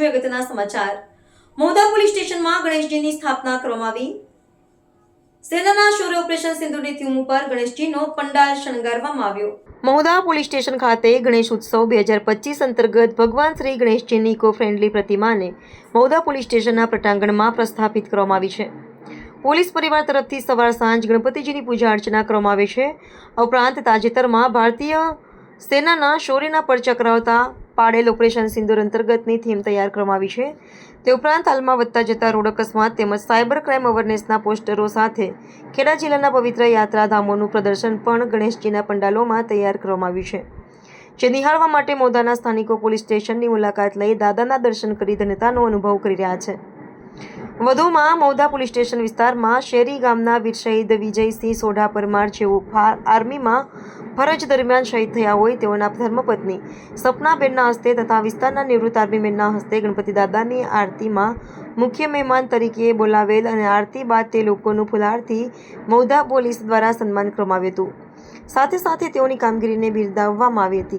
જોઈએ અગત્યના સમાચાર। મહુધા પોલીસ સ્ટેશનમાં ગણેશજીની સ્થાપના કરવામાં આવી। સેનાના શૌર્ય ઓપરેશન સિંદૂરની થીમ ઉપર ગણેશજીનો પંડાલ શણગારવામાં આવ્યો। મહુધા પોલીસ સ્ટેશન ખાતે ગણેશ ઉત્સવ 2025 અંતર્ગત ભગવાન શ્રી ગણેશજીની ઇકો ફ્રેન્ડલી પ્રતિમાને મહુધા પોલીસ સ્ટેશનના પટાંગણમાં પ્રસ્થાપિત કરવામાં આવી છે। પોલીસ પરિવાર તરફથી સવાર સાંજ ગણપતિજીની પૂજા અર્ચના કરવામાં આવે છે। આ ઉપરાંત તાજેતરમાં ભારતીય સેનાના શૌર્યના પરચા કરાવતા પાડેલ ઓપરેશન સિંદૂર અંતર્ગતની થીમ તૈયાર કરવામાં આવી છે। તે ઉપરાંત હાલમાં વધતા જતા રોડ અકસ્માત તેમજ સાયબર ક્રાઇમ અવેરનેસના પોસ્ટરો સાથે ખેડા જિલ્લાના પવિત્ર યાત્રાધામોનું પ્રદર્શન પણ ગણેશજીના પંડાલોમાં તૈયાર કરવામાં આવ્યું છે, જે નિહાળવા માટે મહુધાના સ્થાનિકો પોલીસ સ્ટેશનની મુલાકાત લઈ દાદાના દર્શન કરી ધન્યતાનો અનુભવ કરી રહ્યા છે। વધુમાં મહુધા પોલીસ સ્ટેશન વિસ્તારમાં શેરી ગામના વીર શહીદ વિજયસિંહ સોઢા પરમાર જેઓ આર્મીમાં ફરજ દરમિયાન શહીદ થયા હોય તેઓના ધર્મપત્ની સપનાબેનના હસ્તે તથા વિસ્તારના નિવૃત્ત આર્મીમેનના હસ્તે ગણપતિ દાદાની આરતીમાં મુખ્ય મહેમાન તરીકે બોલાવેલ અને આરતી બાદ તે લોકોનું ફુલહારથી મહુધા પોલીસ દ્વારા સન્માન કરવામાં આવ્યું હતું। સાથે સાથે તેઓની કામગીરીને બિરદાવવામાં આવી હતી।